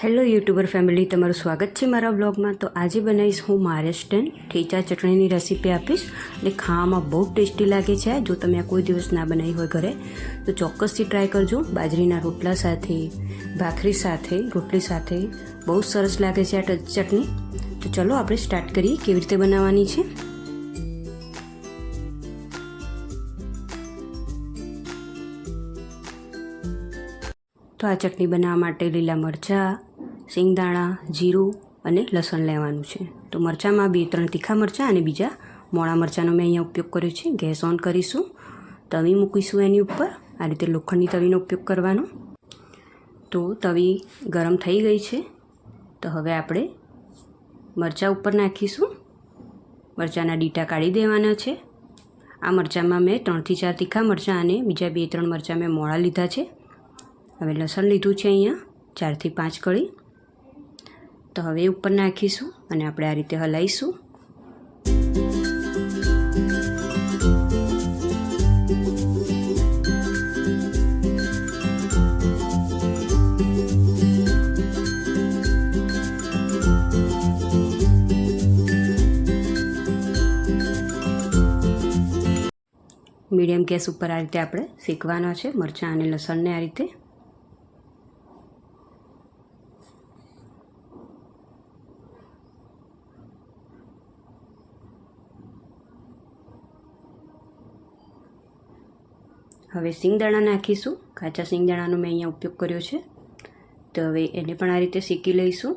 Hello YouTuber family, તમારું સ્વાગત છે મારા બ્લોગમાં। તો આજે બનાવીશ હું મહારાષ્ટ્રન ઠેચા ચટણીની રેસીપી આપીશ અને ખાવામાં બહુ ટેસ્ટી લાગે છે। જો તમે આ કોઈ દિવસ ના બનાવી હોય ઘરે તો ચોક્કસથી ટ્રાય કરજો। બાજરીના રોટલા સાથે, ભાખરી સાથે, રોટલી સાથે બહુ સરસ લાગે છે આ ચટણી। તો ચલો આપણે સ્ટાર્ટ કરીએ કેવી રીતે બનાવવાની છે। તો આ ચટણી બનાવવા માટે લીલા મરચાં, સિંગદાણા, જીરું અને લસણ લેવાનું છે। તો મરચાંમાં 2-3 તીખા મરચાં અને બીજા મોળા મરચાંનો મેં અહીંયા ઉપયોગ કર્યો છે। ગેસ ઓન કરીશું, તવી મૂકીશું એની ઉપર। આ રીતે લોખંડની તવીનો ઉપયોગ કરવાનો। તો તવી ગરમ થઈ ગઈ છે, તો હવે આપણે મરચાં ઉપર નાખીશું। મરચાંના ડીટા કાઢી દેવાના છે। આ મરચાંમાં મેં 3-4 તીખા મરચાં અને બીજા 2-3 મરચાં મેં મોળા લીધા છે। હવે લસણ લીધું છે અહીંયા 4-5 કળી। તો હવે ઉપર નાખીશું અને આપણે આ રીતે હલાવીશું। મીડિયમ ગેસ ઉપર આ રીતે આપણે શેકવાના છે મરચાં અને લસણને આ રીતે। હવે સિંગદાણા નાખીશું। કાચા સિંગદાણાનો મેં અહીંયા ઉપયોગ કર્યો છે। તો હવે એને પણ આ રીતે શેકી લઈશું।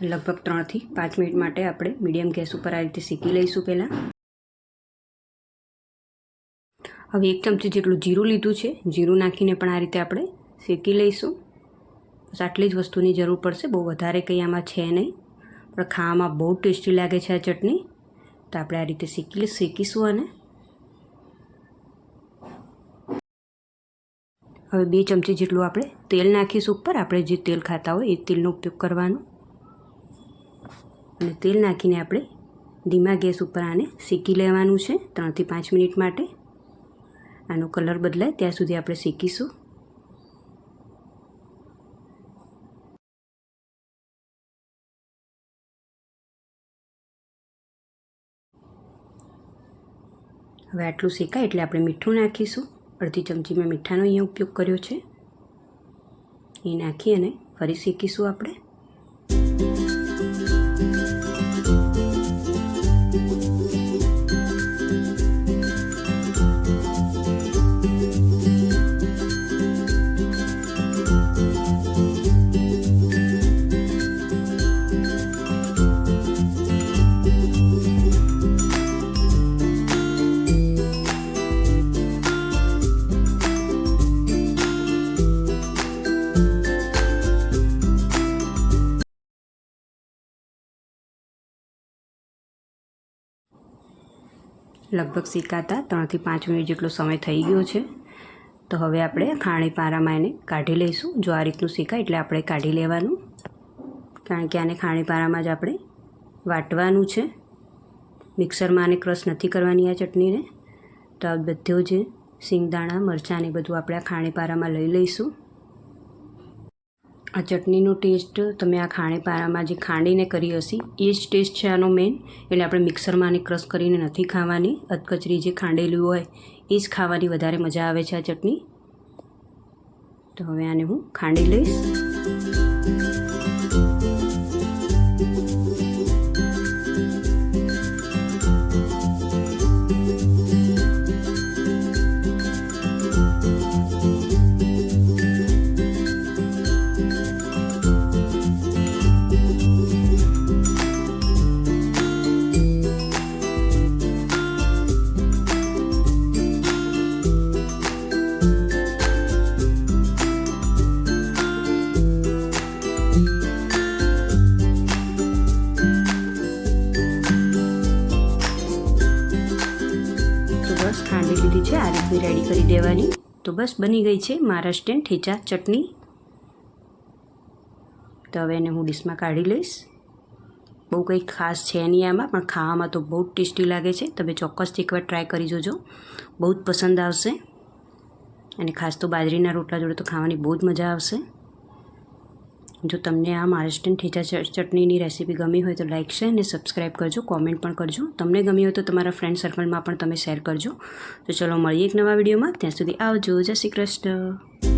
લગભગ 3-5 મિનિટ માટે આપણે મીડિયમ ગેસ ઉપર આ રીતે શેકી લઈશું પહેલાં। હવે 1 ચમચી જેટલું જીરું લીધું છે, જીરું નાખીને પણ આ રીતે આપણે શેકી લઈશું। બસ આટલી જ વસ્તુની જરૂર પડશે, બહુ વધારે કંઈ આમાં છે નહીં, પણ ખાવામાં બહુ ટેસ્ટી લાગે છે આ ચટણી। તો આપણે આ રીતે શેકીશું અને હવે 2 ચમચી જેટલું આપણે તેલ નાખીશું ઉપર। આપણે જે તેલ ખાતા હોય એ તેલનો ઉપયોગ કરવાનો અને તેલ નાખીને આપણે ધીમા ગેસ ઉપર આને શેકી લેવાનું છે 3-5 મિનિટ માટે। આનો કલર બદલાય ત્યાં સુધી આપણે શેકીશું। હવે આટલું શેકાય એટલે આપણે મીઠું નાખીશું। અડધી ચમચી મેં મીઠાનો અહીંયા ઉપયોગ કર્યો છે, એ નાખી અને ફરી શેકીશું આપણે। લગભગ શેકાતા 3-5 મિનિટ જેટલો સમય થઈ ગયો છે। તો હવે આપણે ખાણી પારામાં એને કાઢી લઈશું। જો આ રીતનું શેકાય એટલે આપણે કાઢી લેવાનું, કારણ કે આને ખાણી પારામાં જ આપણે વાટવાનું છે। મિક્સરમાં આને ક્રશ નથી કરવાની આ ચટણીને। તો આ બધું જ સિંગદાણા, મરચાં ને બધું આપણે આ ખાણી પારામાં લઈ લઈશું। આ ચટણીનો ટેસ્ટ તમે આ ખાણી પારામાં જે ખાંડીને કરી હશે એ જ ટેસ્ટ છે આનો મેઇન। એટલે આપણે મિક્સરમાં આને ક્રશ કરીને નથી ખાવાની, અધકચરી જે ખાંડેલું હોય એ જ ખાવાની વધારે મજા આવે છે આ ચટણી। તો હવે આને હું ખાંડી લઈશ। ખાંડી લીધી છે, આ રીતની રેડી કરી દેવાની। તો બસ બની ગઈ છે મહારાષ્ટ્રીયન ઠેચા ચટણી। તો હવે એને હું ડીશમાં કાઢી લઈશ। બહુ કંઈ ખાસ છે નહીં આમાં, પણ ખાવામાં તો બહુ ટેસ્ટી લાગે છે। તમે ચોક્કસથી એકવાર ટ્રાય કરી જોજો, બહુ જ પસંદ આવશે। અને ખાસ તો બાજરીના રોટલા જોડે તો ખાવાની બહુ જ મજા આવશે. જો તમને આ મહારાષ્ટ્રીયન ઠેચા ચટણીની રેસીપી ગમી હોય તો લાઈક શેર અને સબસ્ક્રાઈબ કરજો, કોમેન્ટ પણ કરજો. તમને ગમી હોય તો તમારા ફ્રેન્ડ સર્કલમાં પણ તમે શેર કરજો. તો ચલો મળીએ એક નવા વિડીયોમાં. ત્યાં સુધી આવજો. જય શ્રી કૃષ્ણ.